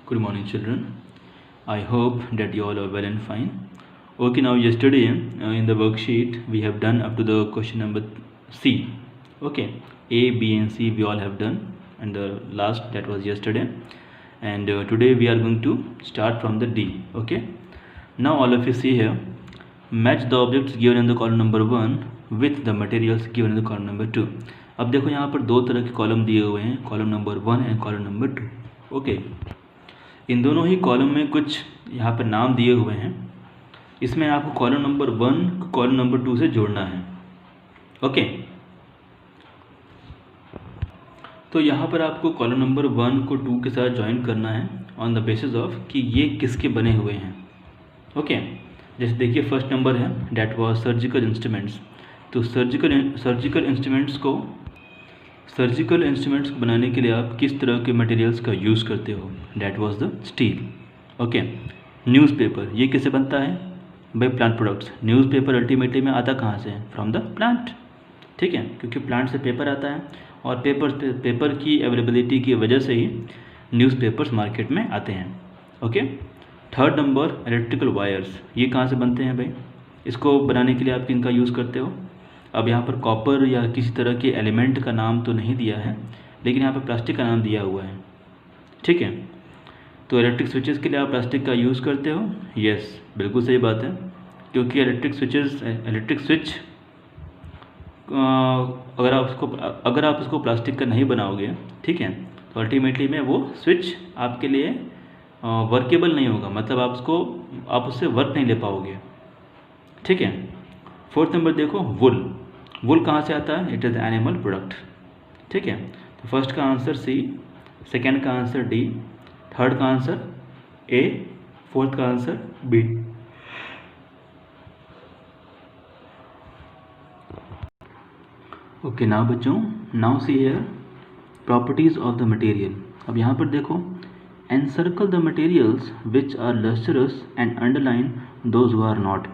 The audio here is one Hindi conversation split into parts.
Good morning, children. I hope that you all are well and fine. Okay, now yesterday in the worksheet we have done up to the question number C. Okay, A, B, and C we all have done, and the last that was yesterday. And today we are going to start from the D. Okay, now all of you see here, match the objects given in the column number 1 with the materials given in the column number 2. अब देखो यहाँ पर दो तरह के कॉलम दिए हुए हैं, column number 1 and column number 2. Okay, इन दोनों ही कॉलम में कुछ यहाँ पर नाम दिए हुए हैं. इसमें आपको कॉलम नंबर 1 को कॉलम नंबर 2 से जोड़ना है. ओके, तो यहाँ पर आपको कॉलम नंबर 1 को 2 के साथ ज्वाइन करना है ऑन द बेसिस ऑफ कि ये किसके बने हुए हैं. ओके, जैसे देखिए फर्स्ट नंबर है डैट वाज सर्जिकल इंस्ट्रूमेंट्स. तो सर्जिकल इंस्ट्रूमेंट्स को बनाने के लिए आप किस तरह के मटेरियल्स का यूज़ करते हो? That was the steel. Okay, newspaper ये किससे बनता है? By plant products. Newspaper ultimately में आता कहाँ से? From the plant. ठीक है, क्योंकि प्लांट से पेपर आता है और पेपर की अवेलेबिलिटी की वजह से ही न्यूज़पेपर्स मार्केट में आते हैं. Okay, third number electrical wires. ये कहाँ से बनते हैं भाई? इसको बनाने के लिए आप किनका यूज़ करते हो? अब यहाँ पर कॉपर या किसी तरह के एलिमेंट का नाम तो नहीं दिया है, लेकिन यहाँ पर प्लास्टिक का नाम दिया हुआ है. ठीक है, तो इलेक्ट्रिक स्विचेस के लिए आप प्लास्टिक का यूज़ करते हो? यस, बिल्कुल सही बात है, क्योंकि इलेक्ट्रिक स्विच अगर आप उसको प्लास्टिक का नहीं बनाओगे, ठीक है, तो अल्टीमेटली में वो स्विच आपके लिए वर्केबल नहीं होगा. मतलब आप उससे वर्क नहीं ले पाओगे. ठीक है. फोर्थ नंबर देखो, वुल कहाँ से आता है? It is animal product. ठीक है, तो फर्स्ट का आंसर सी, सेकेंड का आंसर डी, थर्ड का आंसर ए, फोर्थ का आंसर बी. ओके, नाउ बच्चों, now see here properties of the material. अब यहाँ पर देखो, encircle the materials which are lustrous and underline those who are not.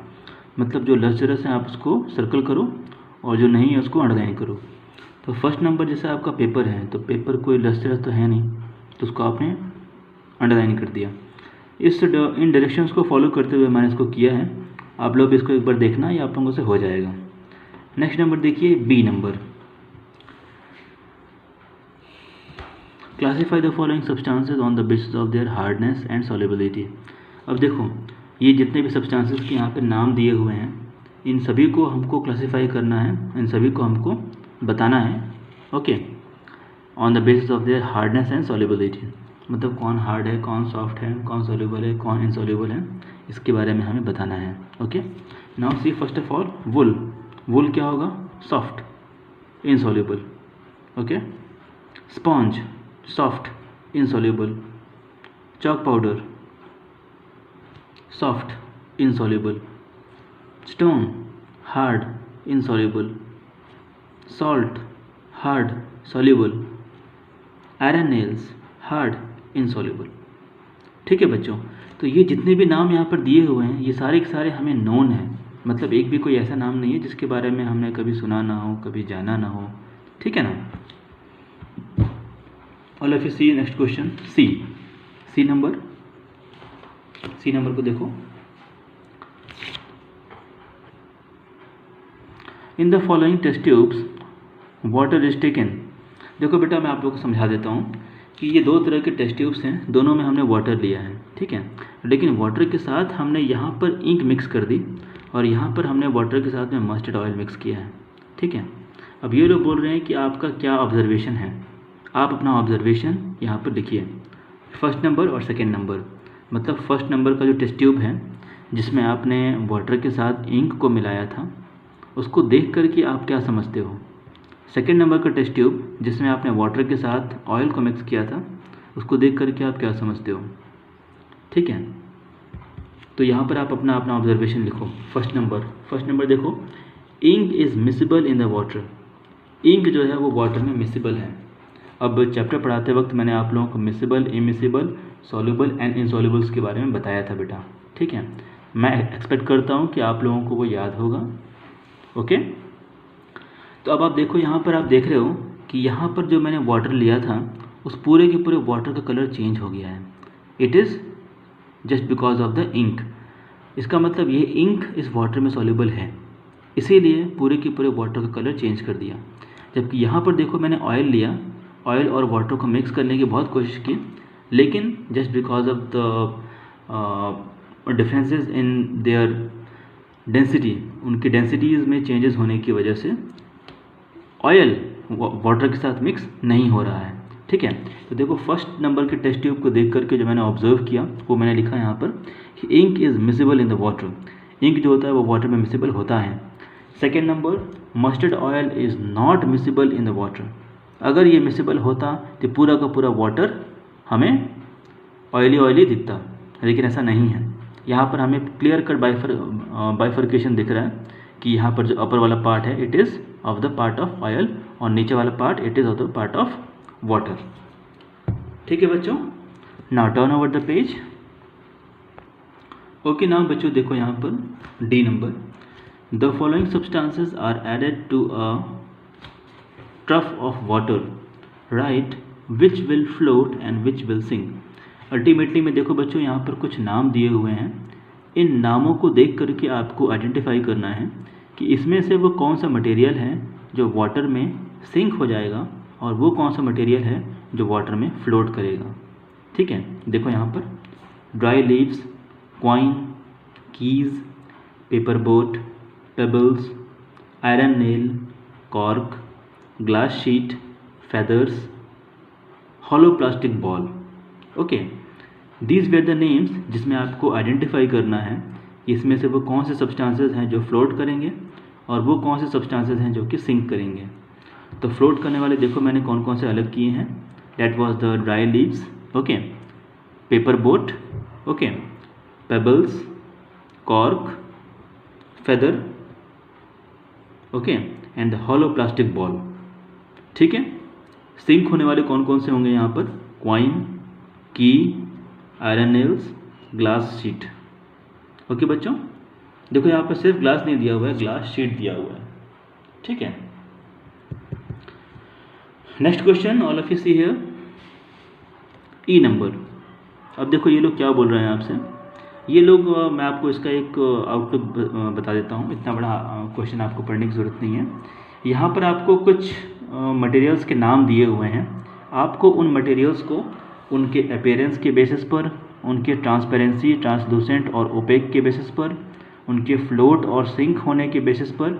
मतलब जो लस्टरस है आप उसको सर्कल करो और जो नहीं है उसको अंडरलाइन करो. तो फर्स्ट नंबर जैसे आपका पेपर है, तो पेपर कोई लस्टरस तो है नहीं, तो उसको आपने अंडरलाइन कर दिया. इन डायरेक्शंस को फॉलो करते हुए मैंने इसको किया है. आप लोग इसको एक बार देखना, ये आप लोगों से हो जाएगा. नेक्स्ट नंबर देखिए, B number. Classify the following substances on the basis of their hardness and solubility. अब देखो, ये जितने भी सब्सटेंसेस के यहाँ पे नाम दिए हुए हैं, इन सभी को हमको क्लासीफाई करना है, इन सभी को हमको बताना है. Okay, on the basis of their hardness and solubility. मतलब कौन हार्ड है, कौन सॉफ्ट है, कौन सॉल्युबल है, कौन इनसॉल्युबल है, इसके बारे में हमें बताना है. Okay, now see first of all wool क्या होगा? Soft, insoluble. Okay, sponge soft, insoluble. Chalk powder soft, insoluble. Stone hard, insoluble. Salt hard, soluble. Iron nails hard, insoluble. ठीक है बच्चों, तो ये जितने भी नाम यहाँ पर दिए हुए हैं, ये सारे के सारे हमें नोन हैं. मतलब एक भी कोई ऐसा नाम नहीं है जिसके बारे में हमने कभी सुना ना हो, कभी जाना ना हो. ठीक है ना. All of you see next question, C number को देखो. In the following test tubes water is taken. देखो बेटा, मैं आप लोगों को समझा देता हूँ कि ये दो तरह के टेस्ट ट्यूब्स हैं, दोनों में हमने वाटर लिया है. ठीक है, लेकिन वाटर के साथ हमने यहाँ पर इंक मिक्स कर दी और यहाँ पर हमने वाटर के साथ में मस्टर्ड ऑयल मिक्स किया है. ठीक है, अब ये लोग बोल रहे हैं कि आपका क्या ऑब्जर्वेशन है. आप अपना ऑब्जर्वेशन यहाँ पर लिखिए, फर्स्ट नंबर और सेकेंड नंबर. मतलब फर्स्ट नंबर का जो टेस्ट ट्यूब है जिसमें आपने वाटर के साथ इंक को मिलाया था, उसको देख कर के आप क्या समझते हो. सेकेंड नंबर का टेस्ट ट्यूब जिसमें आपने वाटर के साथ ऑयल को मिक्स किया था, उसको देख कर के आप क्या समझते हो. ठीक है, तो यहाँ पर आप अपना ऑब्जर्वेशन लिखो. फर्स्ट नंबर देखो, ink is miscible in the water. Ink जो है वो वाटर में मिसिबल है. अब चैप्टर पढ़ाते वक्त मैंने आप लोगों को मिसिबल, इमिसिबल, सॉल्युबल एंड इनसॉल्युबल्स के बारे में बताया था बेटा. ठीक है, मैं एक्सपेक्ट करता हूँ कि आप लोगों को वो याद होगा. ओके, तो अब आप देखो, यहाँ पर आप देख रहे हो कि यहाँ पर जो मैंने वाटर लिया था, उस पूरे के पूरे वाटर का कलर चेंज हो गया है. It is just because of the ink. इसका मतलब ये इंक इस वाटर में सॉल्युबल है, इसीलिए पूरे के पूरे वाटर का कलर चेंज कर दिया। जबकि यहाँ पर देखो मैंने ऑयल लिया, ऑयल और वाटर को मिक्स करने की बहुत कोशिश की, लेकिन just because of the differences in their density, उनकी डेंसिटीज़ में चेंजेस होने की वजह से ऑयल वाटर के साथ मिक्स नहीं हो रहा है। ठीक है, तो देखो फर्स्ट नंबर के टेस्ट ट्यूब को देख करके जो मैंने ऑब्जर्व किया वो मैंने लिखा यहाँ पर कि ink is miscible in the water, ink जो होता है वो वाटर में मिसिबल होता है। Second number, mustard oil is not miscible in the water, अगर ये मिसिबल होता तो पूरा का पूरा वाटर हमें ऑयली ऑयली दिखता, लेकिन ऐसा नहीं है। यहाँ पर हमें क्लियर कट बाइफर्केशन दिख रहा है कि यहाँ पर जो अपर वाला पार्ट है it is of the part of oil और नीचे वाला part it is of the part of water. ठीक है बच्चों, now turn over the page. Okay, now बच्चों देखो यहाँ पर D number, the following substances are added to a trough of water, right which will float and which will sink. Ultimately में देखो बच्चों यहाँ पर कुछ नाम दिए हुए हैं, इन नामों को देख करके आपको आइडेंटिफाई करना है कि इसमें से वो कौन सा मटेरियल है जो वाटर में सिंक हो जाएगा और वो कौन सा मटेरियल है जो वाटर में फ्लोट करेगा। ठीक है, देखो यहाँ पर dry leaves, coin, keys, paper boat, pebbles, iron nail, cork, glass sheet, feathers, hollow plastic ball. Okay, these were the names जिसमें आपको आइडेंटिफाई करना है इसमें से वो कौन से सब्सटेंसेस हैं जो फ्लोट करेंगे और वो कौन से सब्सटेंसेस हैं जो कि सिंक करेंगे। तो फ्लोट करने वाले देखो मैंने कौन कौन से अलग किए हैं, that was the dry leaves, okay, paper boat, okay, pebbles, cork, feather, okay, and the hollow plastic ball. ठीक है, सिंक होने वाले कौन कौन से होंगे यहाँ पर, क्वाइन, की, iron nails, glass sheet. Okay बच्चों, देखो यहाँ पर सिर्फ ग्लास नहीं दिया हुआ है, ग्लास शीट दिया हुआ है। ठीक है, next question, all of you see here, E number. अब देखो ये लोग क्या बोल रहे हैं आपसे, ये लोग मैं आपको इसका एक आउटलुक बता देता हूँ, इतना बड़ा क्वेश्चन आपको पढ़ने की ज़रूरत नहीं है। यहाँ पर आपको कुछ मटेरियल्स के नाम दिए हुए हैं, आपको उन मटेरियल्स को उनके अपीयरेंस के बेसिस पर, उनके ट्रांसपेरेंसी, ट्रांसलूसेंट और ओपेक के बेसिस पर, उनके फ्लोट और सिंक होने के बेसिस पर,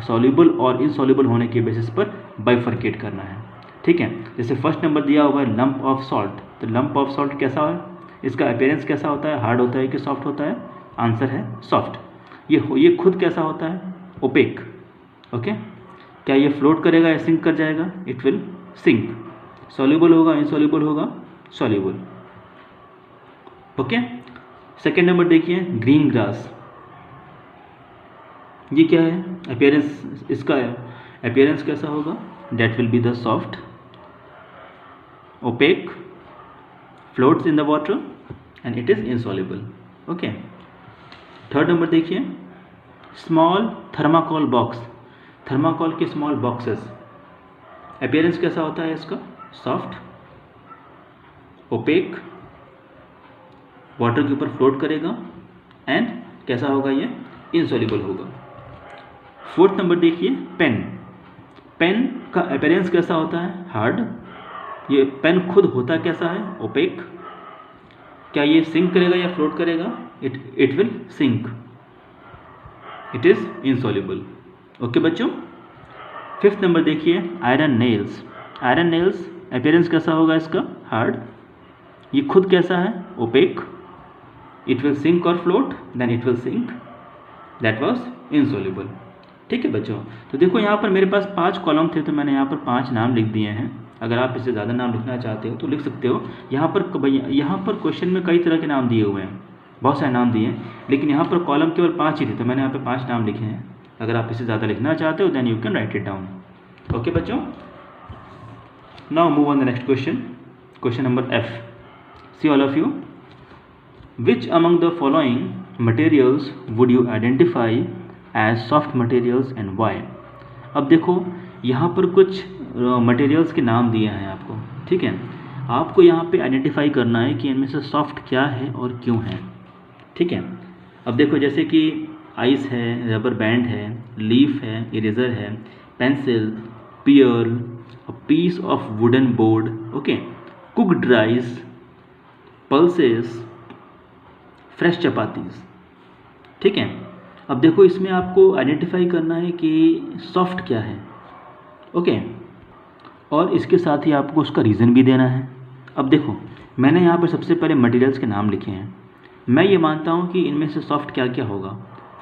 सॉल्युबल और इनसॉल्युबल होने के बेसिस पर बाइफर्केट करना है। ठीक है, जैसे फर्स्ट नंबर दिया हुआ है लंप ऑफ सॉल्ट, तो लंप ऑफ सॉल्ट कैसा है, इसका अपीयरेंस कैसा होता है, हार्ड होता है कि सॉफ्ट होता है, आंसर है सॉफ्ट। ये खुद कैसा होता है, ओपेक। ओके, क्या ये फ्लोट करेगा या सिंक कर जाएगा, इट विल सिंक। सॉल्युबल होगा, इनसॉल्युबल होगा, सॉल्युबल। ओके, सेकेंड नंबर देखिए ग्रीन ग्रास, ये क्या है, अपीयरेंस, इसका अपीयरेंस कैसा होगा, that will be the soft, opaque, floats in the water and it is insoluble. Okay, third number देखिए स्मॉल थर्माकोल बॉक्स, थर्माकोल के स्मॉल बॉक्सेस, अपीयरेंस कैसा होता है इसका, सॉफ्ट, ओपेक, वाटर के ऊपर फ्लोट करेगा एंड कैसा होगा ये, इनसॉल्युबल होगा। फोर्थ नंबर देखिए पेन, पेन का अपीयरेंस कैसा होता है, हार्ड, ये पेन खुद होता कैसा है, ओपेक। क्या ये सिंक करेगा या फ्लोट करेगा, it will sink, it is insoluble. Okay बच्चों, फिफ्थ नंबर देखिए iron nails, iron nails appearance कैसा होगा इसका, हार्ड, ये खुद कैसा है, ओपेक, इट विल सिंक और float, then it will sink, that was insoluble. ठीक है बच्चों, तो देखो यहाँ पर मेरे पास 5 कॉलम थे तो मैंने यहाँ पर 5 नाम लिख दिए हैं। अगर आप इससे ज़्यादा नाम लिखना चाहते हो तो लिख सकते हो। यहाँ पर क्वेश्चन में कई तरह के नाम दिए हुए हैं, बहुत सारे नाम दिए हैं, लेकिन यहाँ पर कॉलम केवल 5 ही थे तो मैंने यहाँ पर 5 नाम लिखे हैं। अगर आप इससे ज़्यादा लिखना चाहते हो then you can write it down. Okay बच्चों, now move on the next question, question number F। See all of you, which among the following materials would you identify as soft materials and why? अब देखो यहाँ पर कुछ मटेरियल्स के नाम दिए हैं आपको, ठीक है। आपको यहाँ पे आइडेंटिफाई करना है कि इनमें से सॉफ्ट क्या है और क्यों है। ठीक है, अब देखो जैसे कि आइस है, रबर बैंड है, लीफ है, इरेजर है, pencil, pear, a piece of wooden board, okay, cooked rice, pulses, fresh chapatis. ठीक है, अब देखो इसमें आपको आइडेंटिफाई करना है कि सॉफ्ट क्या है, ओके, और इसके साथ ही आपको उसका रीज़न भी देना है। अब देखो मैंने यहाँ पर सबसे पहले मटेरियल्स के नाम लिखे हैं। मैं ये मानता हूँ कि इनमें से सॉफ्ट क्या क्या होगा।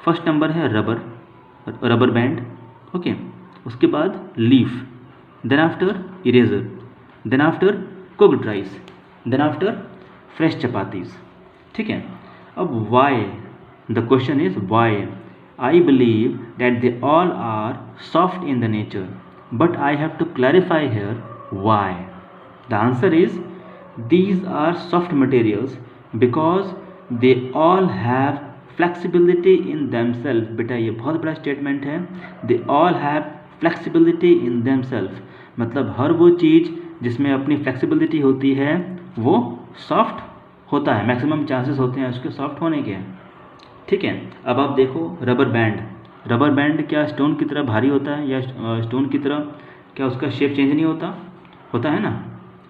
फर्स्ट नंबर है रबर बैंड, ओके, उसके बाद leaf, then after eraser, then after cooked rice, then after fresh chapatis. ठीक है, अब why, the question is why I believe that they all are soft in the nature, but I have to clarify here why. The answer is these are soft materials because they all have flexibility in themselves. बेटा ये बहुत बड़ा स्टेटमेंट है, they all have flexibility in themselves, मतलब हर वो चीज़ जिसमें अपनी फ्लेक्सिबिलिटी होती है वो सॉफ्ट होता है, मैक्सिमम चांसेस होते हैं उसके सॉफ्ट होने के। ठीक है, अब आप देखो रबर बैंड क्या स्टोन की तरह भारी होता है, या स्टोन की तरह क्या उसका शेप चेंज नहीं होता है ना।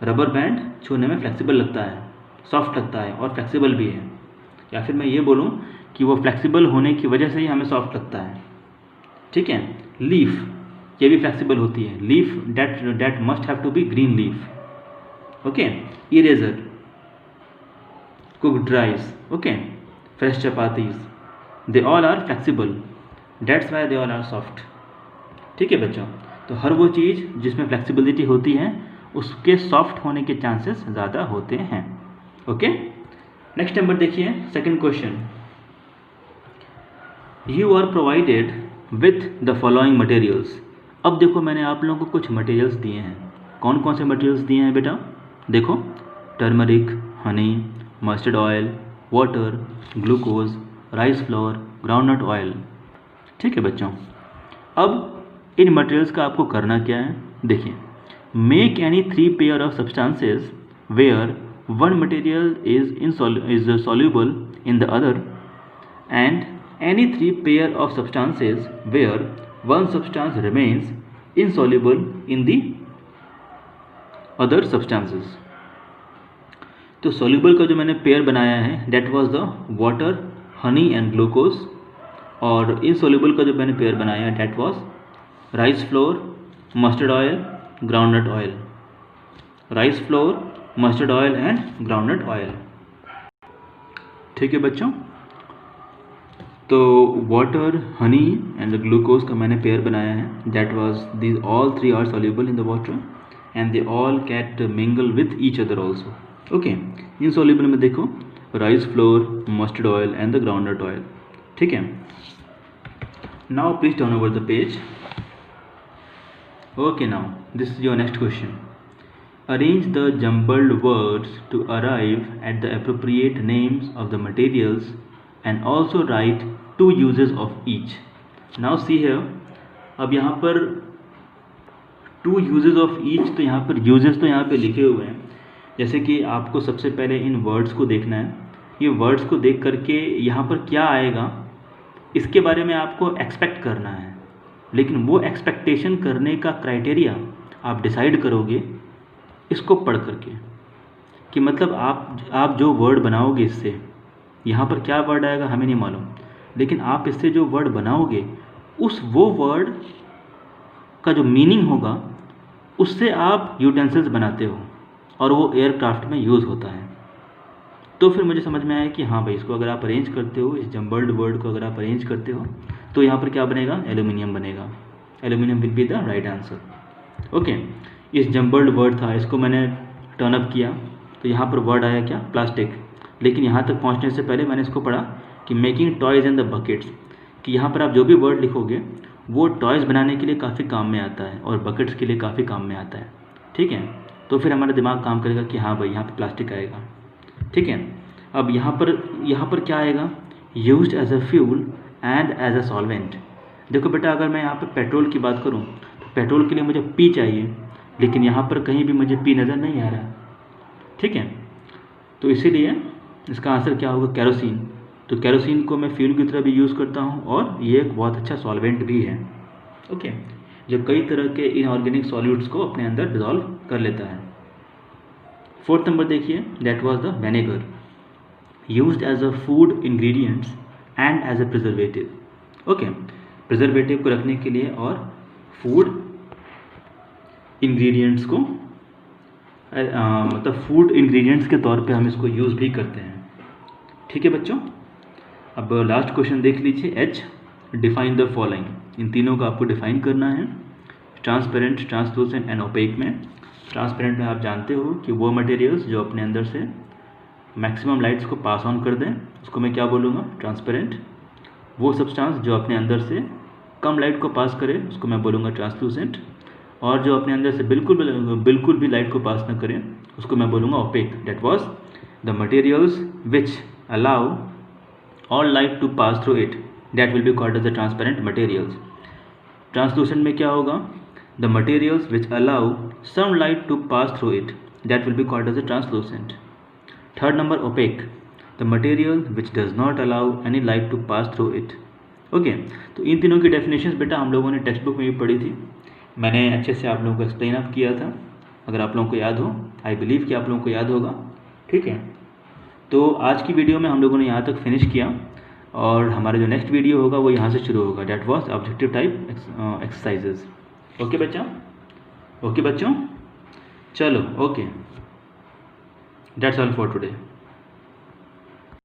रबर बैंड छूने में फ्लेक्सिबल लगता है, सॉफ्ट लगता है और फ्लेक्सिबल भी है, या फिर मैं ये बोलूँ कि वो फ्लेक्सिबल होने की वजह से ही हमें सॉफ्ट लगता है। ठीक है, लीफ ये भी फ्लेक्सिबल होती है, leaf that must have to be green leaf, okay, eraser, cooked rice, okay, fresh chapatis, they all are flexible, that's why they all are soft. ठीक है बच्चों, तो हर वो चीज़ जिसमें फ्लेक्सिबिलिटी होती है उसके सॉफ्ट होने के चांसेस ज़्यादा होते हैं। ओके, नेक्स्ट नंबर देखिए, second question, you are provided with the following materials. अब देखो मैंने आप लोगों को कुछ मटेरियल्स दिए हैं। कौन कौन से मटेरियल्स दिए हैं बेटा? देखो, turmeric, Honey, mustard oil, water, glucose, rice flour, groundnut oil. ठीक है बच्चों, अब इन मटेरियल्स का आपको करना क्या है? देखिए, make any 3 pair of substances where one material is soluble in the other, and any 3 pair of substances where one substance remains insoluble in the other substances. तो soluble का जो मैंने पेयर बनाया है that was the water, honey and glucose, और insoluble का जो मैंने पेयर बनाया है that was rice flour, mustard oil, groundnut oil. rice flour, mustard oil and groundnut oil. ठीक है बच्चों, तो वाटर, हनी एंड ग्लूकोज का मैंने पेयर बनाया है, that was these all 3 are soluble in the water and they all can't mingle with each other also. Okay, insoluble में देखो rice flour, mustard oil and the groundnut oil. ठीक है, now please turn over the page. Okay, now this is your next question. Arrange the jumbled words to arrive at the appropriate names of the materials and also write 2 uses of each. Now see here, अब यहाँ पर 2 uses of each, तो यहाँ पर uses तो यहाँ पे लिखे हुए हैं। जैसे कि आपको सबसे पहले इन वर्ड्स को देखना है, ये वर्ड्स को देख करके यहाँ पर क्या आएगा इसके बारे में आपको एक्सपेक्ट करना है, लेकिन वो एक्सपेक्टेशन करने का क्राइटेरिया आप डिसाइड करोगे इसको पढ़ करके, कि मतलब आप जो वर्ड बनाओगे इससे, यहाँ पर क्या वर्ड आएगा हमें नहीं मालूम, लेकिन आप इससे जो वर्ड बनाओगे वो वर्ड का जो मीनिंग होगा उससे आप यूटेंसिल्स बनाते हो और वो एयरक्राफ्ट में यूज़ होता है। तो फिर मुझे समझ में आया कि हाँ भाई, इसको अगर आप अरेंज करते हो, इस जम्बल्ड वर्ड को अगर आप अरेंज करते हो तो यहाँ पर क्या बनेगा? एल्यूमिनियम बनेगा। Aluminium will be the right answer. Okay, इस जम्बल्ड वर्ड था, इसको मैंने टर्न अप किया तो यहाँ पर वर्ड आया क्या? प्लास्टिक। लेकिन यहाँ तक पहुँचने से पहले मैंने इसको पढ़ा कि making toys in the buckets, कि यहाँ पर आप जो भी वर्ड लिखोगे वो टॉयज़ बनाने के लिए काफ़ी काम में आता है और बकेट्स के लिए काफ़ी काम में आता है। ठीक है, तो फिर हमारा दिमाग काम करेगा कि हाँ भाई यहाँ पर प्लास्टिक आएगा। ठीक है, अब यहाँ पर क्या आएगा? Used as a fuel and as a solvent. देखो बेटा, अगर मैं यहाँ पर पेट्रोल की बात करूँ तो पेट्रोल के लिए मुझे पी चाहिए, लेकिन यहाँ पर कहीं भी मुझे पी नज़र नहीं आ रहा। ठीक है। तो इसीलिए इसका आंसर क्या होगा, केरोसिन। तो केरोसिन को मैं फ्यूल की तरह भी यूज़ करता हूँ और ये एक बहुत अच्छा सॉल्वेंट भी है, ओके, जो कई तरह के इनऑर्गेनिक सॉल्यूट्स को अपने अंदर डिजॉल्व कर लेता है। 4th नंबर देखिए, that was the vinegar used as a food ingredients and as a preservative. Okay, preservative को रखने के लिए और फूड इंग्रेडिएंट्स को मतलब फूड इंग्रेडिएंट्स के तौर पे हम इसको यूज़ भी करते हैं, ठीक है बच्चों। अब लास्ट क्वेश्चन देख लीजिए, एच, डिफाइन द फॉलोइंग। इन तीनों का आपको डिफाइन करना है, ट्रांसपेरेंट, ट्रांसलूसेंट एंड ओपेक में। ट्रांसपेरेंट में आप जानते हो कि वो मटेरियल्स जो अपने अंदर से मैक्सिमम लाइट्स को पास ऑन कर दें, उसको मैं क्या बोलूँगा, ट्रांसपेरेंट। वो सब्सटेंस जो अपने अंदर से कम लाइट को पास करे, उसको मैं बोलूँगा ट्रांसलूसेंट। और जो अपने अंदर से बिल्कुल भी लाइट को पास न करें, उसको मैं बोलूँगा opaque. That was the materials which allow all light to pass through it, that will be called as the transparent materials. Translucent में क्या होगा, the materials which allow some light to pass through it, that will be called as the translucent. 3rd number, opaque, the material which does not allow any light to pass through it. Okay, तो इन तीनों की डेफिनेशंस बेटा हम लोगों ने टेक्स्ट बुक में भी पढ़ी थी, मैंने अच्छे से आप लोगों को एक्सप्लेन अप किया था। अगर आप लोगों को याद हो, आई बिलीव कि आप लोगों को याद होगा, ठीक है। तो आज की वीडियो में हम लोगों ने यहाँ तक फिनिश किया और हमारा जो नेक्स्ट वीडियो होगा वो यहाँ से शुरू होगा, that was objective type exercises. Okay बच्चा, ओके बच्चों, चलो okay, that's all for today.